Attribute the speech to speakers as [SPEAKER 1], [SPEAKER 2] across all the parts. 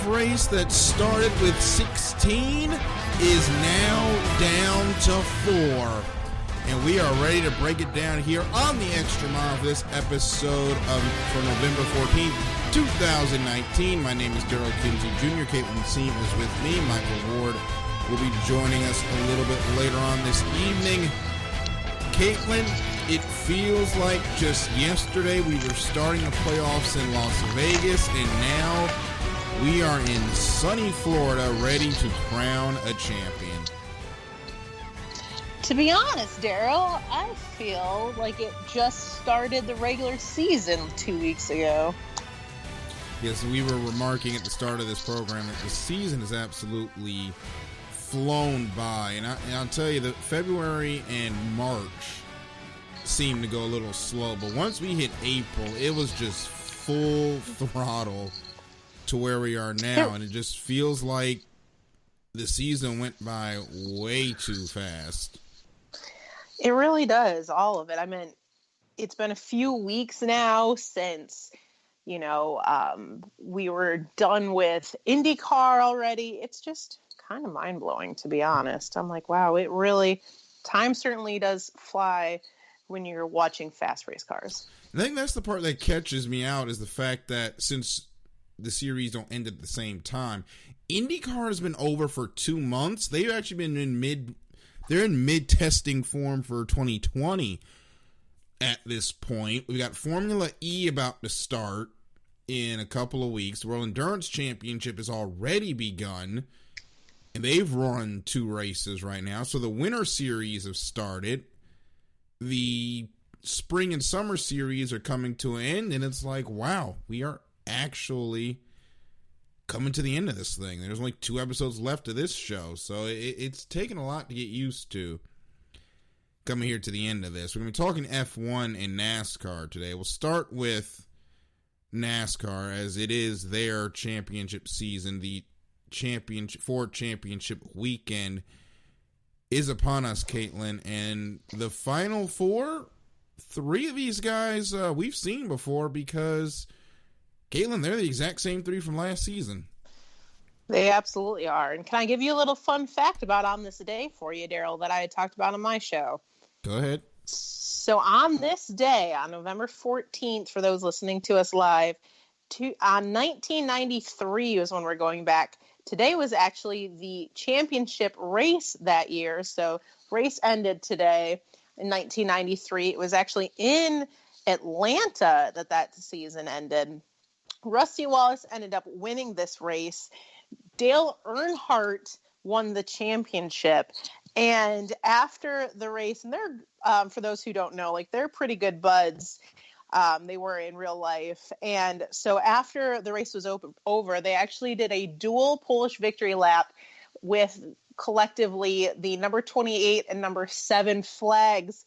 [SPEAKER 1] race that started with 16 is now down to 4. And we are ready to break it down here on the Extra Mile for this episode for November 14th, 2019. My name is Daryl Kinsey Jr. Caitlin Seam is with me. Michael Ward will be joining us a little bit later on this evening. Caitlin, it feels like just yesterday we were starting the playoffs in Las Vegas, and now we are in sunny Florida ready to crown a champion.
[SPEAKER 2] To be honest, Daryl, I feel like it just started the regular season 2 weeks ago.
[SPEAKER 1] Yes, we were remarking at the start of this program that the season has absolutely flown by. And I'll tell you that February and March seemed to go a little slow. But once we hit April, it was just full throttle to where we are now. And it just feels like the season went by way too fast.
[SPEAKER 2] It really does, all of it. I mean, it's been a few weeks now since, we were done with IndyCar already. It's just kind of mind-blowing, to be honest. I'm like, wow, time certainly does fly when you're watching fast race cars.
[SPEAKER 1] I think that's the part that catches me out, is the fact that since the series don't end at the same time, IndyCar has been over for 2 months. They've actually been they're in mid-testing form for 2020 at this point. We got Formula E about to start in a couple of weeks. The World Endurance Championship has already begun, and they've run 2 races right now. So the Winter Series have started. The Spring and Summer Series are coming to an end, and it's like, wow, we are actually coming to the end of this thing. There's only 2 episodes left of this show, so it's taken a lot to get used to coming here to the end of this. We're going to be talking F1 and NASCAR today. We'll start with NASCAR, as it is their championship season. The Ford Championship weekend is upon us, Caitlin, and the final 4, 3 of these guys we've seen before, because Caitlin, they're the exact same 3 from last season.
[SPEAKER 2] They absolutely are. And can I give you a little fun fact about On This Day for you, Daryl, that I had talked about on my show?
[SPEAKER 1] Go ahead.
[SPEAKER 2] So on this day, on November 14th, for those listening to us live, on 1993 was when we're going back. Today was actually the championship race that year. So race ended today in 1993. It was actually in Atlanta that season ended. Rusty Wallace ended up winning this race. Dale Earnhardt won the championship. And after the race, and they're, for those who don't know, they're pretty good buds. They were in real life. And so after the race was over, they actually did a dual Polish victory lap with collectively the number 28 and number 7 flags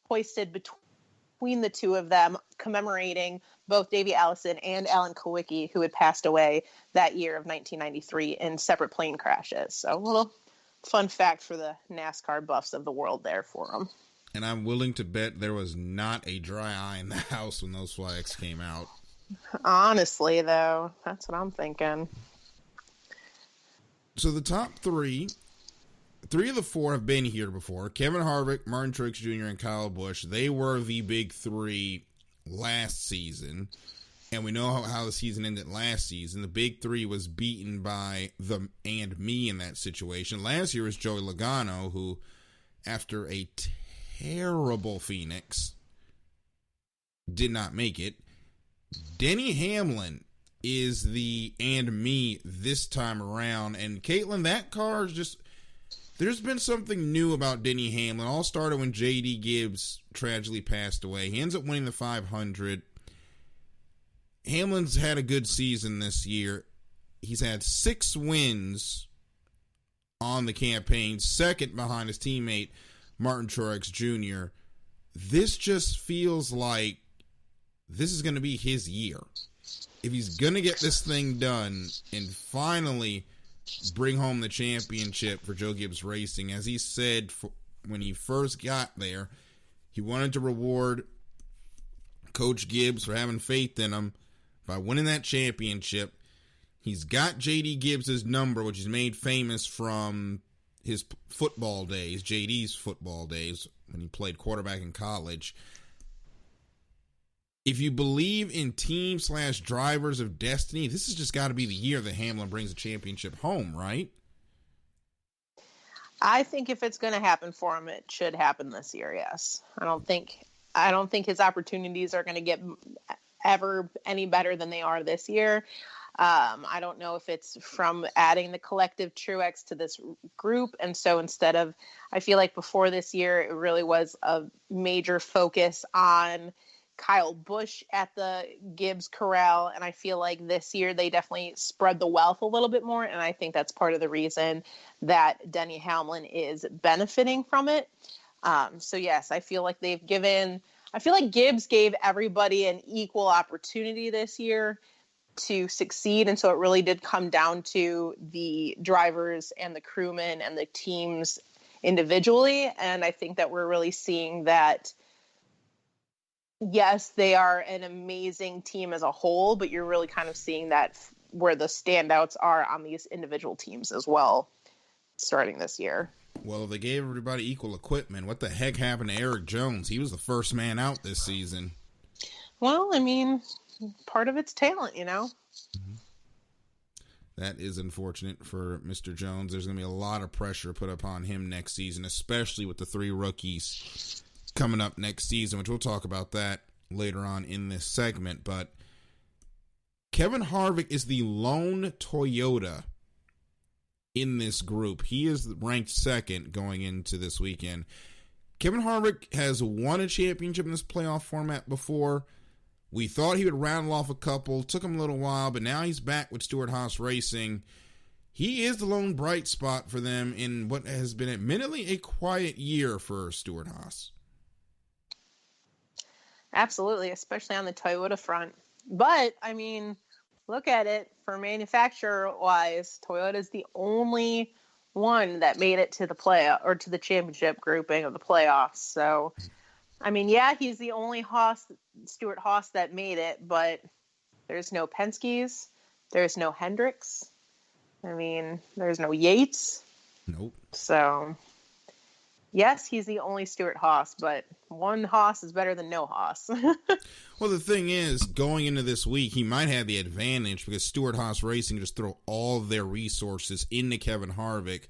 [SPEAKER 2] hoisted between the 2 of them, commemorating both Davey Allison and Alan Kulwicki, who had passed away that year of 1993 in separate plane crashes. So a little fun fact for the NASCAR buffs of the world there for them.
[SPEAKER 1] And I'm willing to bet there was not a dry eye in the house when those flags came out.
[SPEAKER 2] Honestly, though, that's what I'm thinking.
[SPEAKER 1] So the top 3 of the 4 have been here before. Kevin Harvick, Martin Truex Jr., and Kyle Busch. They were the big 3 last season. And we know how the season ended last season. The big 3 was beaten by the and me in that situation. Last year was Joey Logano, who, after a terrible Phoenix, did not make it. Denny Hamlin is the and me this time around. And Caitlin, that car is just, there's been something new about Denny Hamlin. All started when J.D. Gibbs tragically passed away. He ends up winning the 500. Hamlin's had a good season this year. He's had 6 wins on the campaign, second behind his teammate Martin Truex Jr. This just feels like this is going to be his year. If he's going to get this thing done and finally bring home the championship for Joe Gibbs Racing, as he said when he first got there, he wanted to reward Coach Gibbs for having faith in him by winning that championship. He's got J.D. Gibbs' number, which is made famous from his football days, J.D.'s football days, when he played quarterback in college. If you believe in team/drivers of destiny, this has just got to be the year that Hamlin brings the championship home, right?
[SPEAKER 2] I think if it's going to happen for him, it should happen this year. Yes, I don't think his opportunities are going to get ever any better than they are this year. I don't know if it's from adding the collective Truex to this group. And so I feel like before this year, it really was a major focus on Kyle Busch at the Gibbs corral. And I feel like this year they definitely spread the wealth a little bit more. And I think that's part of the reason that Denny Hamlin is benefiting from it. So yes, I feel like Gibbs gave everybody an equal opportunity this year to succeed. And so it really did come down to the drivers and the crewmen and the teams individually. And I think that we're really seeing that, yes, they are an amazing team as a whole, but you're really kind of seeing that where the standouts are on these individual teams as well, starting this year.
[SPEAKER 1] Well, they gave everybody equal equipment. What the heck happened to Eric Jones? He was the first man out this season.
[SPEAKER 2] Well, I mean, part of it's talent, you know?
[SPEAKER 1] Mm-hmm. That is unfortunate for Mr. Jones. There's going to be a lot of pressure put upon him next season, especially with the 3 rookies coming up next season, which we'll talk about that later on in this segment. But Kevin Harvick is the lone Toyota in this group. He is ranked second going into this weekend. Kevin Harvick has won a championship in this playoff format before. We thought he would rattle off a couple. Took him a little while, but now he's back with Stewart-Haas Racing. He is the lone bright spot for them in what has been admittedly a quiet year for Stewart-Haas.
[SPEAKER 2] Absolutely, especially on the Toyota front. But, I mean, look at it for manufacturer-wise. Toyota is the only one that made it to the championship grouping of the playoffs. So, I mean, yeah, he's the only Stewart-Haas that made it, but there's no Penske's, there's no Hendricks. I mean, there's no Yates.
[SPEAKER 1] Nope.
[SPEAKER 2] So, yes, he's the only Stewart-Haas, but one Haas is better than no Haas.
[SPEAKER 1] Well, the thing is, going into this week, he might have the advantage because Stewart-Haas Racing just throw all of their resources into Kevin Harvick,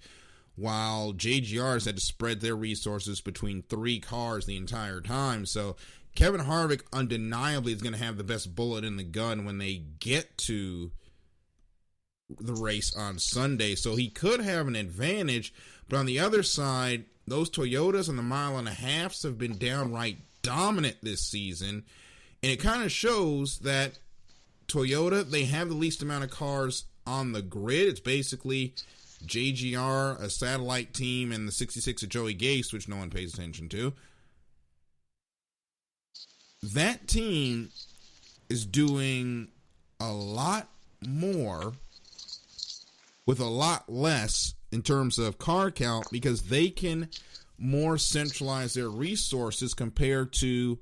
[SPEAKER 1] while JGR's had to spread their resources between 3 cars the entire time. So Kevin Harvick undeniably is going to have the best bullet in the gun when they get to the race on Sunday. So he could have an advantage, but on the other side, those Toyotas on the 1.5 miles have been downright dominant this season. And it kind of shows that Toyota, they have the least amount of cars on the grid. It's basically JGR, a satellite team, and the 66 of Joey Gase, which no one pays attention to. That team is doing a lot more with a lot less in terms of car count because they can more centralize their resources compared to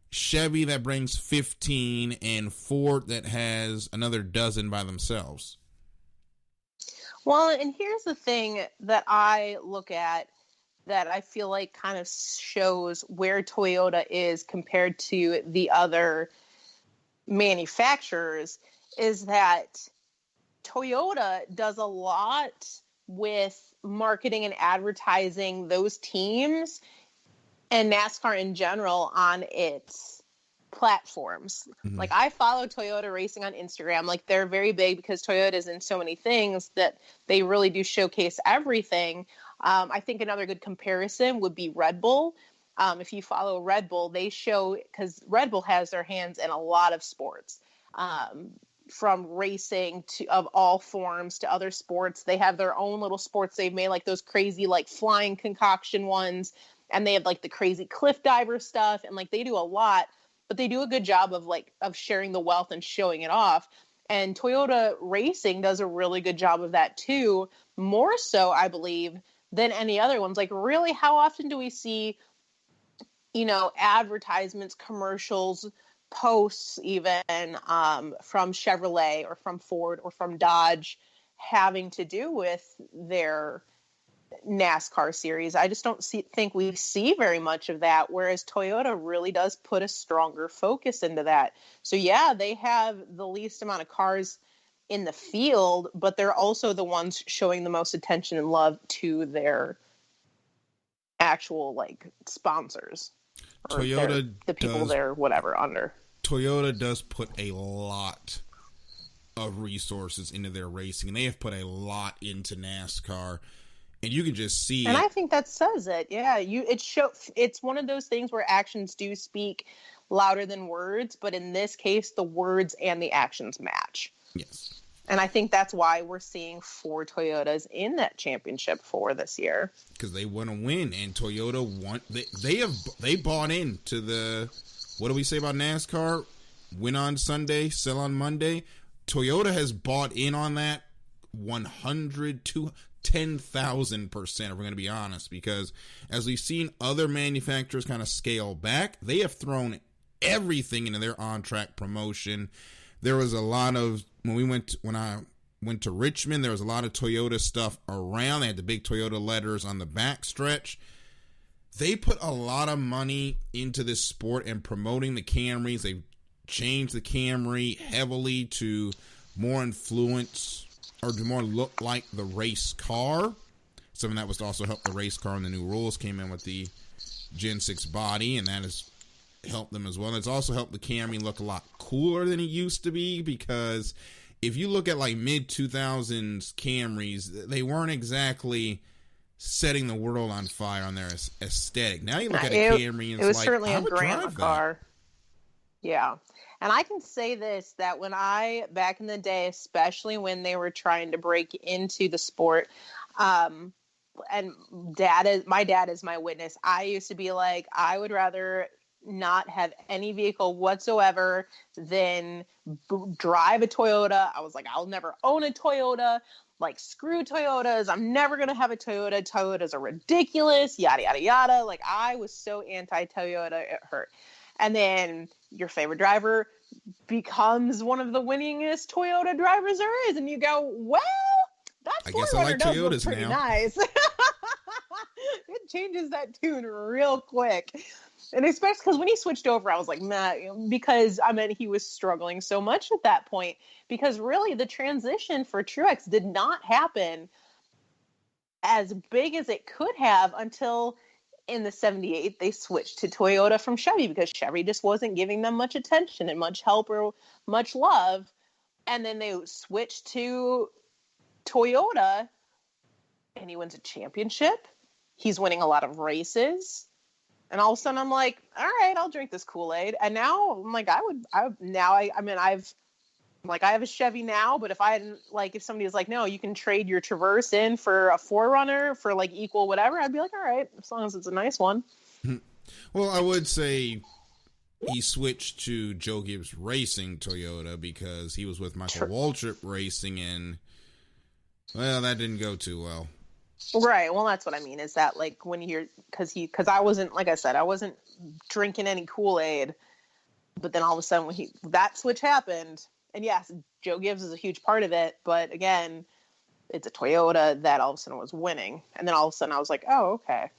[SPEAKER 1] Chevy that brings 15 and Ford that has another dozen by themselves.
[SPEAKER 2] Well, and here's the thing that I look at that I feel like kind of shows where Toyota is compared to the other manufacturers is that Toyota does a lot with marketing and advertising those teams and NASCAR in general on its platforms. Mm-hmm. Like, I follow Toyota Racing on Instagram. Like, they're very big because Toyota is in so many things that they really do showcase everything. I think another good comparison would be Red Bull. If you follow Red Bull, they show, because Red Bull has their hands in a lot of sports, from racing to of all forms to other sports. They have their own little sports they've made, like those crazy like flying concoction ones, and they have like the crazy cliff diver stuff, and like they do a lot, but they do a good job of sharing the wealth and showing it off. And Toyota Racing does a really good job of that too, more so I believe than any other ones. Like, really, how often do we see, advertisements, commercials, posts even from Chevrolet or from Ford or from Dodge having to do with their NASCAR series. I just don't think we see very much of that, whereas Toyota really does put a stronger focus into that. So yeah, they have the least amount of cars in the field, but they're also the ones showing the most attention and love to their actual like sponsors.
[SPEAKER 1] Toyota,
[SPEAKER 2] the people they're whatever under.
[SPEAKER 1] Toyota does put a lot of resources into their racing, and they have put a lot into NASCAR, and you can just see.
[SPEAKER 2] And I think that says it. Yeah, it's one of those things where actions do speak louder than words, but in this case, the words and the actions match.
[SPEAKER 1] Yes.
[SPEAKER 2] And I think that's why we're seeing 4 Toyotas in that championship for this year.
[SPEAKER 1] Because they want to win, and Toyota want they bought into the, what do we say about NASCAR? Win on Sunday, sell on Monday. Toyota has bought in on that 100 to 10,000%, if we're going to be honest, because as we've seen other manufacturers kind of scale back, they have thrown everything into their on-track promotion. There was a lot of, when I went to Richmond, there was a lot of Toyota stuff around. They had the big Toyota letters on the back stretch. They put a lot of money into this sport and promoting the Camrys. They've changed the Camry heavily to more influence or to more look like the race car. Something that was to also help the race car, and the new rules came in with the Gen 6 body, and that has helped them as well. And it's also helped the Camry look a lot cooler than it used to be, because if you look at like mid-2000s Camrys, they weren't exactly setting the world on fire on their aesthetic. Now you look at a Camry and
[SPEAKER 2] it was
[SPEAKER 1] like,
[SPEAKER 2] certainly
[SPEAKER 1] I
[SPEAKER 2] a
[SPEAKER 1] would
[SPEAKER 2] grandma
[SPEAKER 1] drive
[SPEAKER 2] car. Yeah. And I can say this, that when back in the day, especially when they were trying to break into the sport, and my dad is my witness, I used to be like, I would rather not have any vehicle whatsoever than drive a Toyota. I was like, I'll never own a Toyota. Like, screw Toyotas. I'm never going to have a Toyota. Toyotas are ridiculous, yada, yada, yada. Like, I was so anti-Toyota, it hurt. And then your favorite driver becomes one of the winningest Toyota drivers there is. And you go, well, that 4Runner does look pretty nice. It changes that tune real quick. And especially because when he switched over, I was like, nah, because he was struggling so much at that point. Because really, the transition for Truex did not happen as big as it could have until in the 78, they switched to Toyota from Chevy, because Chevy just wasn't giving them much attention and much help or much love. And then they switched to Toyota, and he wins a championship. He's winning a lot of races. And all of a sudden I'm like, all right, I'll drink this Kool-Aid. And now I'm like, I have a Chevy now, but if somebody was like, no, you can trade your Traverse in for a 4Runner for like equal whatever, I'd be like, all right, as long as it's a nice one.
[SPEAKER 1] Well, I would say he switched to Joe Gibbs Racing Toyota because he was with Michael Waltrip Racing, and well, that didn't go too well.
[SPEAKER 2] Right. Well, that's what I mean, is that like when you're, because I wasn't, like I said, I wasn't drinking any Kool-Aid, but then all of a sudden when that switch happened, and yes, Joe Gibbs is a huge part of it, but again, it's a Toyota that all of a sudden was winning. And then all of a sudden I was like, oh, okay.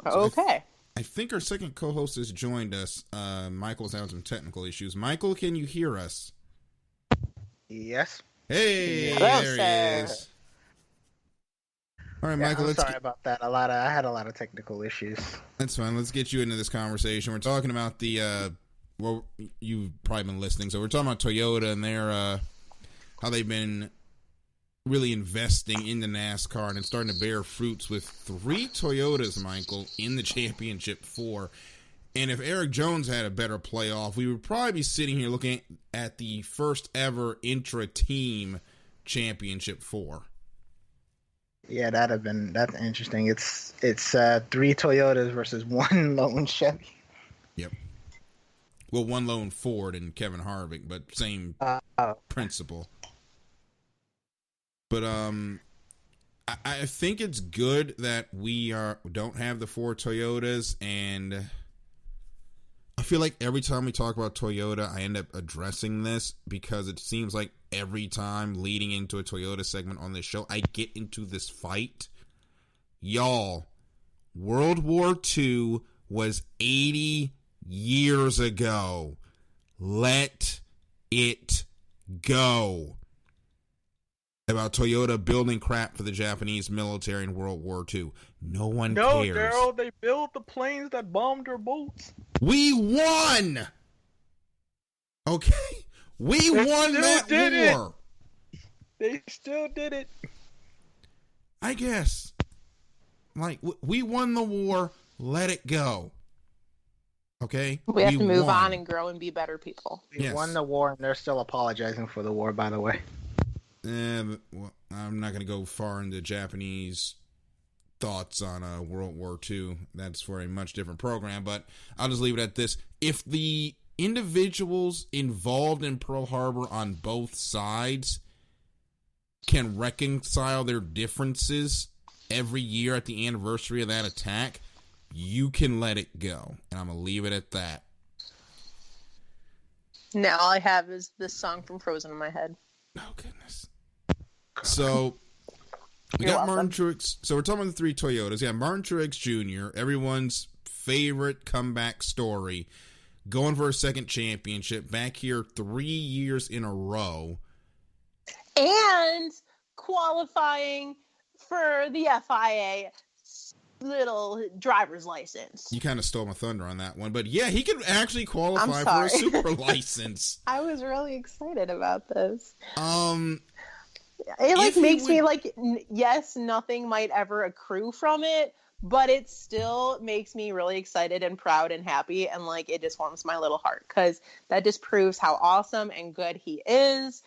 [SPEAKER 2] Okay.
[SPEAKER 1] I think our second co-host has joined us. Michael's having some technical issues. Michael, can you hear us?
[SPEAKER 3] Yes.
[SPEAKER 1] Hey,
[SPEAKER 2] hello,
[SPEAKER 1] there
[SPEAKER 2] sir.
[SPEAKER 1] he is. All right, Michael.
[SPEAKER 3] I'm sorry about that. I had a lot of technical issues.
[SPEAKER 1] That's fine. Let's get you into this conversation. We're talking about the well, you've probably been listening. So we're talking about Toyota and their how they've been really investing into NASCAR, and it's starting to bear fruits with 3 Toyotas, Michael, in the championship 4. And if Eric Jones had a better playoff, we would probably be sitting here looking at the first ever intra-team championship 4.
[SPEAKER 3] Yeah, that's interesting. It's 3 Toyotas versus 1 lone Chevy.
[SPEAKER 1] Yep. Well, 1 lone Ford and Kevin Harvick, but same principle. But I think it's good that we don't have the 4 Toyotas, and I feel like every time we talk about Toyota, I end up addressing this because it seems like every time leading into a Toyota segment on this show, I get into this fight. Y'all, World War II was 80 years ago. Let it go. About Toyota building crap for the Japanese military in World War II. No one cares.
[SPEAKER 3] No, Daryl, they built the planes that bombed our boats.
[SPEAKER 1] We won! Okay? We won that war!
[SPEAKER 3] They still did it.
[SPEAKER 1] I guess. Like, we won the war. Let it go. Okay?
[SPEAKER 2] We have to move on and grow and be better people.
[SPEAKER 3] We won the war, and they're still apologizing for the war, by the way.
[SPEAKER 1] Well, I'm not going to go far into Japanese thoughts on World War II. That's for a much different program, but I'll just leave it at this. If the individuals involved in Pearl Harbor on both sides can reconcile their differences every year at the anniversary of that attack, you can let it go. And I'm going to leave it at that.
[SPEAKER 2] Now all I have is this song from Frozen in my head.
[SPEAKER 1] Oh, goodness. So, we got Martin Truex. So, we're talking about the three Toyotas. Yeah, Martin Truex Jr., everyone's favorite comeback story, going for a second championship, back here 3 years in a row.
[SPEAKER 2] And qualifying for the FIA little driver's license.
[SPEAKER 1] You kind of stole my thunder on that one. But, yeah, he could actually qualify for a super license.
[SPEAKER 2] I was really excited about this. It makes me yes, nothing might ever accrue from it, but it still makes me really excited and proud and happy, and it just warms my little heart because that just proves how awesome and good he is.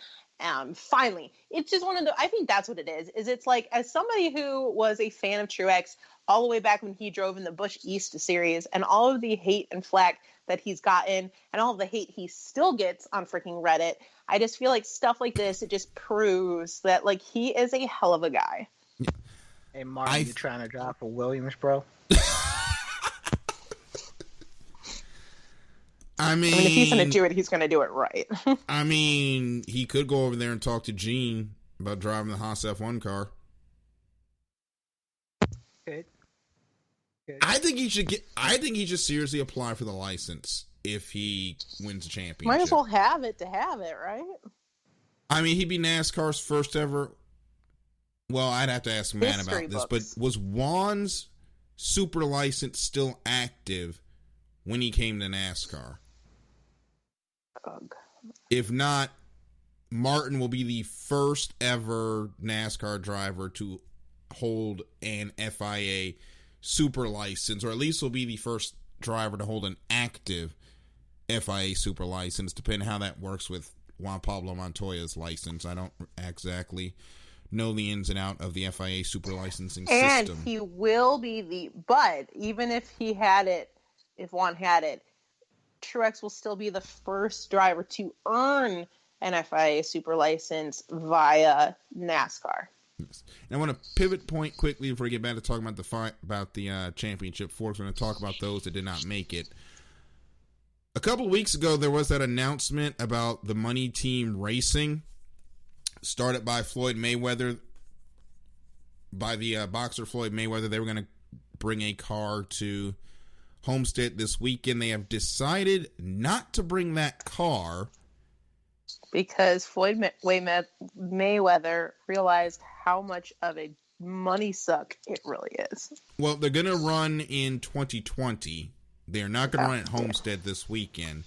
[SPEAKER 2] Finally, it's just one of the. I think that's what it is. It's like, as somebody who was a fan of Truex all the way back when he drove in the Busch East series, and all of the hate and flack that he's gotten, and all of the hate he still gets on freaking Reddit. I just feel like stuff like this, it just proves that he is a hell of a guy.
[SPEAKER 3] Hey, Mark, you trying to drive for Williams, bro?
[SPEAKER 1] I mean,
[SPEAKER 2] if he's going to do it, he's going to do it right.
[SPEAKER 1] I mean, he could go over there and talk to Gene about driving the Haas F1 car.
[SPEAKER 3] Good.
[SPEAKER 1] I think he should seriously apply for the license if he wins a championship.
[SPEAKER 2] Might as well have it to have it, right?
[SPEAKER 1] I mean, he'd be NASCAR's first ever. Well, I'd have to ask Matt about this, but was Juan's super license still active when he came to NASCAR?
[SPEAKER 2] Ugh.
[SPEAKER 1] If not, Martin will be the first ever NASCAR driver to hold an FIA super license, or at least will be the first driver to hold an active FIA super license, depending how that works with Juan Pablo Montoya's license. I don't exactly know the ins and out of the FIA super licensing system.
[SPEAKER 2] And he will be but even if he had it, if Juan had it, Truex will still be the first driver to earn an FIA super license via NASCAR.
[SPEAKER 1] Yes. And I want to pivot point quickly before we get back to talking about the championship four. We're going to talk about those that did not make it. A couple of weeks ago, there was that announcement about the Money Team Racing, started by Floyd Mayweather, by the boxer Floyd Mayweather. They were going to bring a car to Homestead this weekend. They have decided not to bring that car
[SPEAKER 2] because Floyd Mayweather realized how much of a money suck it really is.
[SPEAKER 1] Well, they're going to run in 2020. They're not going to run at Homestead this weekend.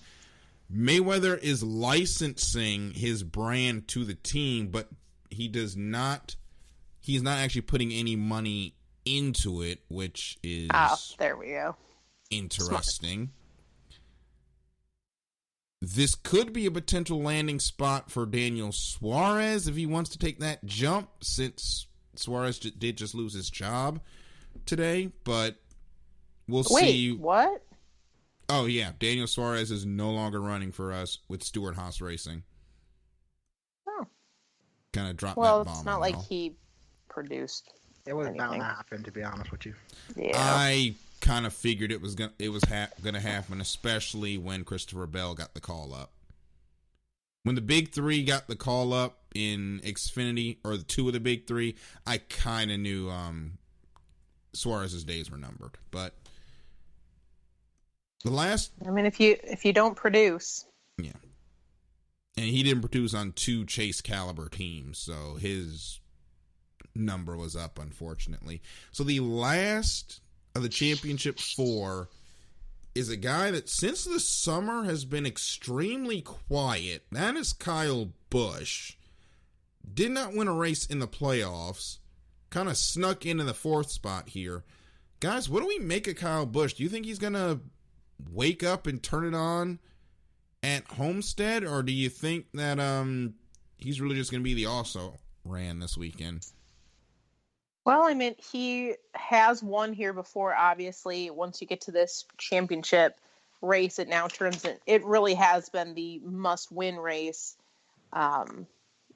[SPEAKER 1] Mayweather is licensing his brand to the team, but he's not actually putting any money into it, which is
[SPEAKER 2] there we go.
[SPEAKER 1] Interesting. This could be a potential landing spot for Daniel Suarez if he wants to take that jump, since Suarez did just lose his job today, but we'll see.
[SPEAKER 2] Wait, what?
[SPEAKER 1] Oh, yeah. Daniel Suarez is no longer running for us with Stewart Haas Racing.
[SPEAKER 2] Oh.
[SPEAKER 1] Kind of dropped that bomb.
[SPEAKER 2] Well, it's not like he produced
[SPEAKER 3] It was
[SPEAKER 2] anything.
[SPEAKER 3] bound to happen, to be honest with you.
[SPEAKER 2] Yeah.
[SPEAKER 1] I kind of figured it was gonna happen, especially when Christopher Bell got the call up. When the big three got the call up in Xfinity, or the two of the big three, I kind of knew Suarez's days were numbered. But the last,
[SPEAKER 2] I mean, if you don't produce,
[SPEAKER 1] yeah, and he didn't produce on two Chase caliber teams, so his number was up, unfortunately. So the last of the championship four is a guy that since the summer has been extremely quiet. That is Kyle Busch. Did not win a race in the playoffs. Kind of snuck into the fourth spot here. Guys, what do we make of Kyle Busch? Do you think he's going to wake up and turn it on at Homestead? Or do you think that he's really just going to be the also-ran this weekend?
[SPEAKER 2] Well, I mean, he has won here before, obviously. Once you get to this championship race, it now turns in, it really has been the must-win race.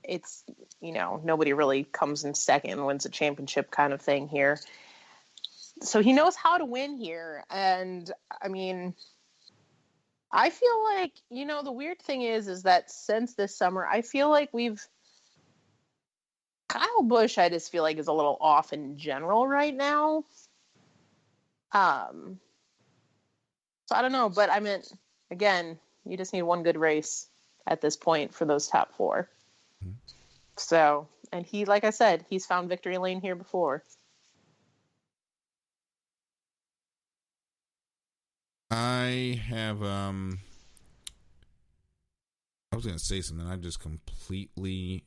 [SPEAKER 2] It's, nobody really comes in second and wins a championship kind of thing here. So he knows how to win here. And, I mean, I feel like, the weird thing is that since this summer, I feel like Kyle Busch, I just feel like, is a little off in general right now. So I don't know, but I mean, again, you just need one good race at this point for those top four. Mm-hmm. So, and he, like I said, he's found victory lane here before.
[SPEAKER 1] I have, I was going to say something. I just completely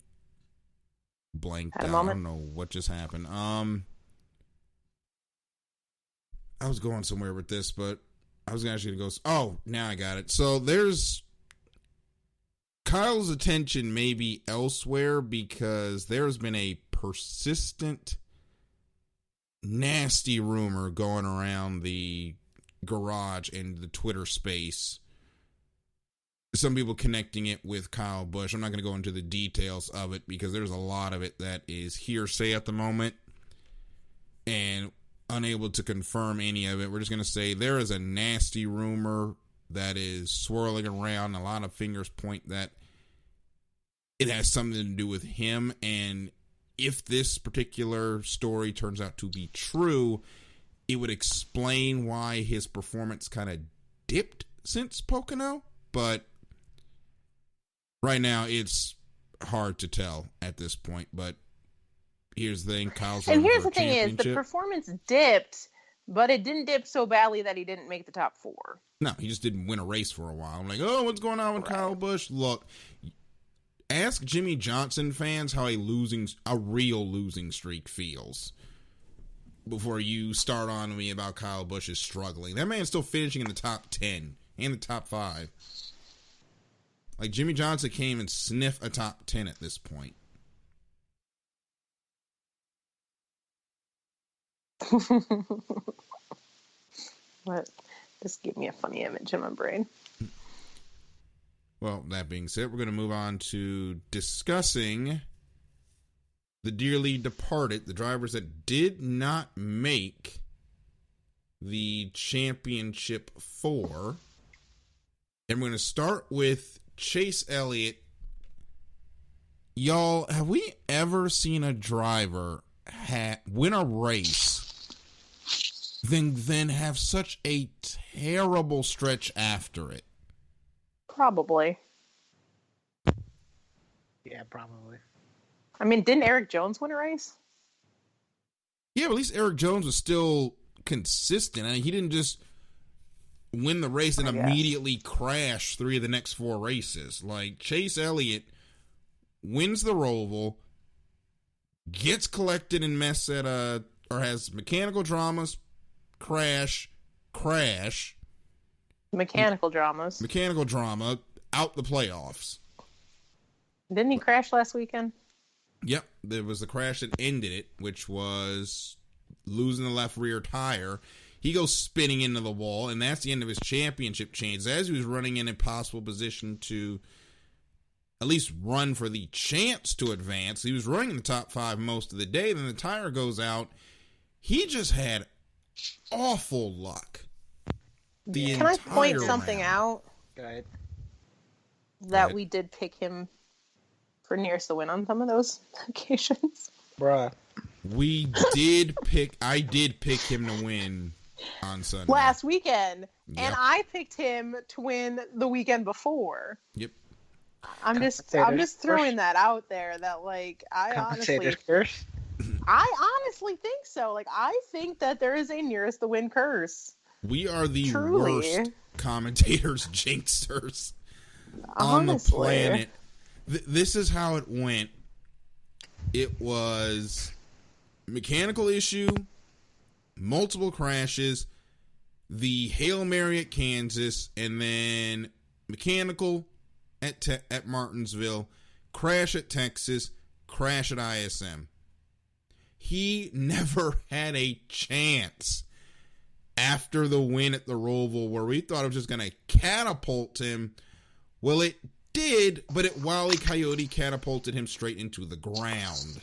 [SPEAKER 1] blanked out. I don't know what just happened. I was going somewhere with this, but I was actually going to go. Oh, now I got it. So there's Kyle's attention may be elsewhere because there's been a persistent, nasty rumor going around the garage and the Twitter space. Some people connecting it with Kyle Busch. I'm not going to go into the details of it because there's a lot of it that is hearsay at the moment and unable to confirm any of it. We're just going to say there is a nasty rumor that is swirling around. A lot of fingers point that it has something to do with him. And if this particular story turns out to be true, it would explain why his performance kind of dipped since Pocono. But right now, it's hard to tell at this point, but here's the thing, Kyle's
[SPEAKER 2] and here's the thing is, the performance dipped, but it didn't dip so badly that he didn't make the top four.
[SPEAKER 1] No, he just didn't win a race for a while. I'm like, oh, what's going on with Kyle Busch? Look, ask Jimmy Johnson fans how a real losing streak feels before you start on me about Kyle Busch is struggling. That man's still finishing in the top 10 and the top 5. Like, Jimmy Johnson can't even sniff a top 10 at this point.
[SPEAKER 2] What? Just give me a funny image in my brain.
[SPEAKER 1] Well, that being said, we're going to move on to discussing the dearly departed, the drivers that did not make the championship 4. And we're going to start with Chase Elliott. Y'all, have we ever seen a driver win a race then have such a terrible stretch after it?
[SPEAKER 2] Probably.
[SPEAKER 3] Yeah, probably.
[SPEAKER 2] I mean, didn't Eric Jones win a race?
[SPEAKER 1] Yeah, but at least Eric Jones was still consistent. I mean, he didn't just win the race and immediately crash 3 of the next 4 races. Like, Chase Elliott wins the Roval, gets collected and mess at or has mechanical dramas, crash,
[SPEAKER 2] mechanical drama,
[SPEAKER 1] out the playoffs.
[SPEAKER 2] Didn't he crash last weekend?
[SPEAKER 1] Yep, there was the crash that ended it, which was losing the left rear tire. He goes spinning into the wall, and that's the end of his championship chance. As he was running in a possible position to at least run for the chance to advance, he was running in the top 5 most of the day. Then the tire goes out. He just had awful luck.
[SPEAKER 2] Can I point something out?
[SPEAKER 3] Go ahead.
[SPEAKER 2] That we did pick him for nearest the win on some of those occasions.
[SPEAKER 3] Bruh.
[SPEAKER 1] I did pick him to win on Sunday.
[SPEAKER 2] Last weekend.
[SPEAKER 1] Yep.
[SPEAKER 2] And I picked him to win the weekend before.
[SPEAKER 1] Yep.
[SPEAKER 2] I'm just throwing that out there that I honestly think so. I think that there is a nearest the win curse.
[SPEAKER 1] We are the
[SPEAKER 2] Truly.
[SPEAKER 1] worst commentators, jinxers on the planet. This is how it went. It was mechanical issue, multiple crashes, the Hail Mary at Kansas, and then mechanical at Martinsville, crash at Texas, crash at ISM. He never had a chance after the win at the Roval where we thought it was just going to catapult him. Well, it did, but it Wile E. Coyote catapulted him straight into the ground.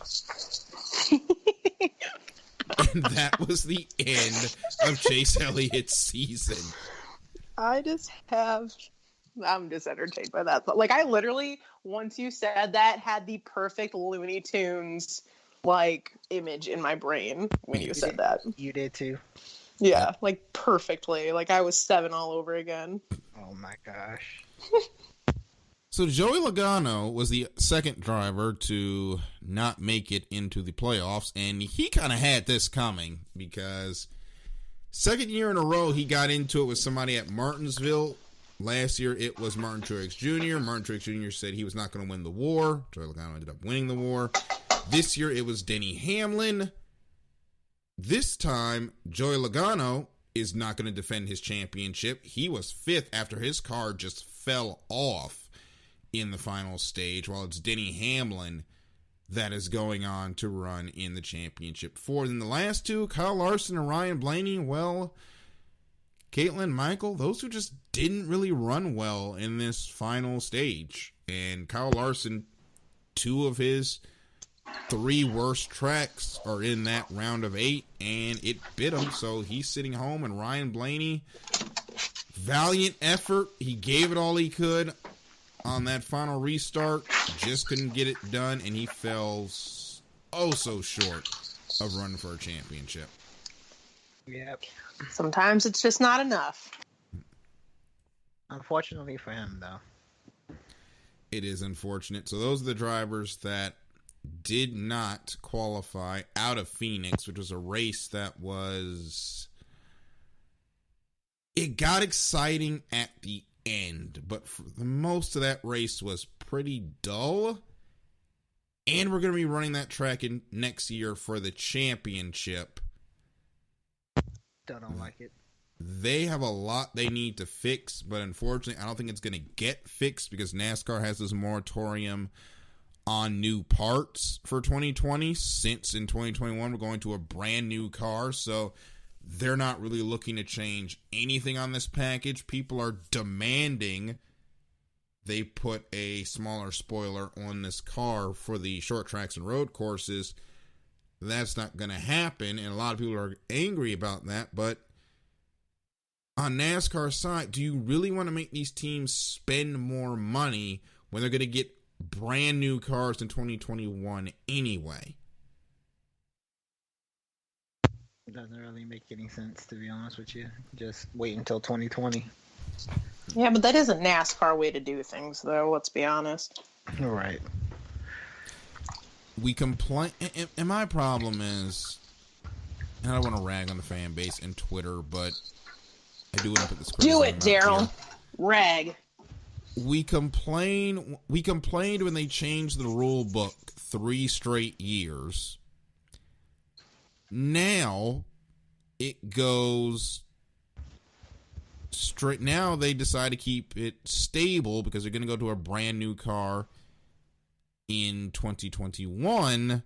[SPEAKER 1] And that was the end of Chase Elliott's season. I'm just
[SPEAKER 2] entertained by that. But I literally, once you said that, had the perfect Looney Tunes image in my brain when you said that.
[SPEAKER 3] You did too.
[SPEAKER 2] Yeah, perfectly. I was 7 all over again.
[SPEAKER 3] Oh my gosh.
[SPEAKER 1] So Joey Logano was the second driver to not make it into the playoffs, and he kind of had this coming because second year in a row he got into it with somebody at Martinsville. Last year it was Martin Truex Jr. Martin Truex Jr. said he was not going to win the war. Joey Logano ended up winning the war. This year it was Denny Hamlin. This time Joey Logano is not going to defend his championship. He was 5th after his car just fell off in the final stage, while it's Denny Hamlin that is going on to run in the championship. Then the last two, Kyle Larson and Ryan Blaney, well, Caitlin Michael, those who just didn't really run well in this final stage. And Kyle Larson, 2 of his 3 worst tracks are in that round of 8, and it bit him, so he's sitting home. And Ryan Blaney, valiant effort. He gave it all he could on that final restart, just couldn't get it done, and he fell so short of running for a championship.
[SPEAKER 3] Yep.
[SPEAKER 2] Sometimes it's just not enough.
[SPEAKER 3] Unfortunately for him, though.
[SPEAKER 1] It is unfortunate. So those are the drivers that did not qualify out of Phoenix, which was a race that was... It got exciting at the end, but for the most of that race was pretty dull, and we're going to be running that track in next year for the championship.
[SPEAKER 3] Don't like it.
[SPEAKER 1] They have a lot they need to fix, but unfortunately I don't think it's going to get fixed because NASCAR has this moratorium on new parts for 2020, since in 2021 we're going to a brand new car, so they're not really looking to change anything on this package. People are demanding they put a smaller spoiler on this car for the short tracks and road courses. That's not going to happen, and a lot of people are angry about that. But on NASCAR's side, do you really want to make these teams spend more money when they're going to get brand new cars in 2021 anyway?
[SPEAKER 3] It doesn't really make any sense, to be honest with you. Just wait until 2020.
[SPEAKER 2] Yeah, but that isn't NASCAR way to do things, though, let's be honest.
[SPEAKER 3] Right.
[SPEAKER 1] We complain, and my problem is, and I don't want to rag on the fan base and Twitter, but I do want to put this criticism
[SPEAKER 2] Do it, Daryl. Rag.
[SPEAKER 1] We complained when they changed the rule book 3 straight years. Now it goes straight. Now they decide to keep it stable because they're going to go to a brand new car in 2021.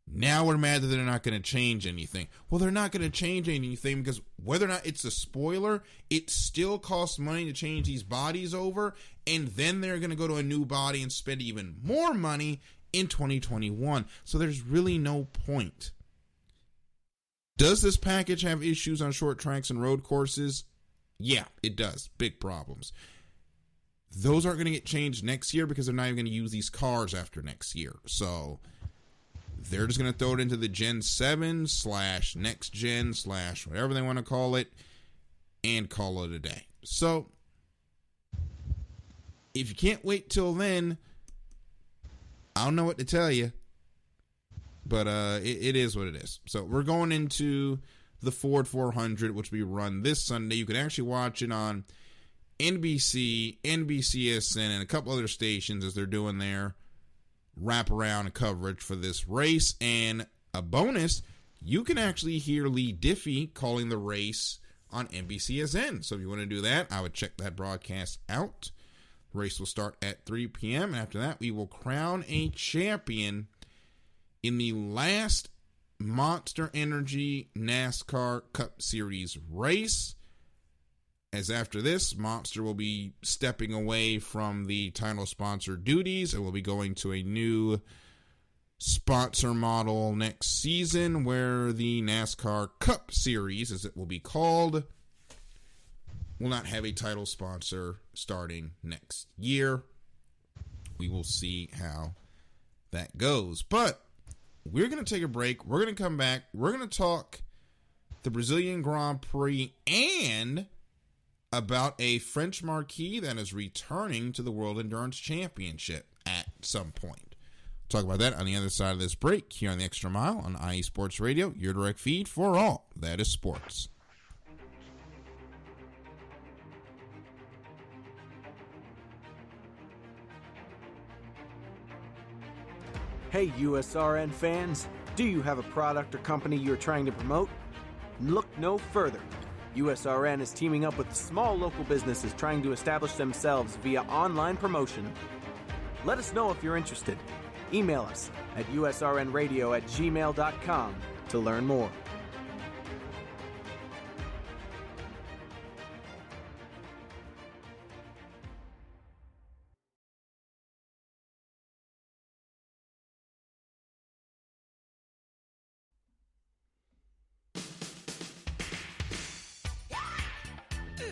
[SPEAKER 1] Now we're mad that they're not going to change anything. Well, they're not going to change anything because whether or not it's a spoiler, it still costs money to change these bodies over, and then they're going to go to a new body and spend even more money in 2021. So there's really no point. Does this package have issues on short tracks and road courses? Yeah, it does. Big problems. Those aren't going to get changed next year because they're not even going to use these cars after next year. So they're just going to throw it into the Gen 7 / next gen / whatever they want to call it and call it a day. So if you can't wait till then, I don't know what to tell you. But it is what it is. So we're going into the Ford 400, which we run this Sunday. You can actually watch it on NBC, NBCSN, and a couple other stations as they're doing their wraparound coverage for this race. And a bonus, you can actually hear Lee Diffie calling the race on NBCSN. So if you want to do that, I would check that broadcast out. The race will start at 3 p.m. And after that, we will crown a champion in the last Monster Energy NASCAR Cup Series race. As after this, Monster will be stepping away from the title sponsor duties and will be going to a new sponsor model next season where the NASCAR Cup Series, as it will be called, will not have a title sponsor starting next year. We will see how that goes. But we're going to take a break. We're going to come back. We're going to talk the Brazilian Grand Prix and about a French marquis that is returning to the World Endurance Championship at some point. Talk about that on the other side of this break here on the Extra Mile on IE Sports Radio, your direct feed for all that is sports.
[SPEAKER 4] Hey USRN fans, do you have a product or company you're trying to promote? Look no further. USRN is teaming up with small local businesses trying to establish themselves via online promotion. Let us know if you're interested. Email us at usrnradio@gmail.com to learn more.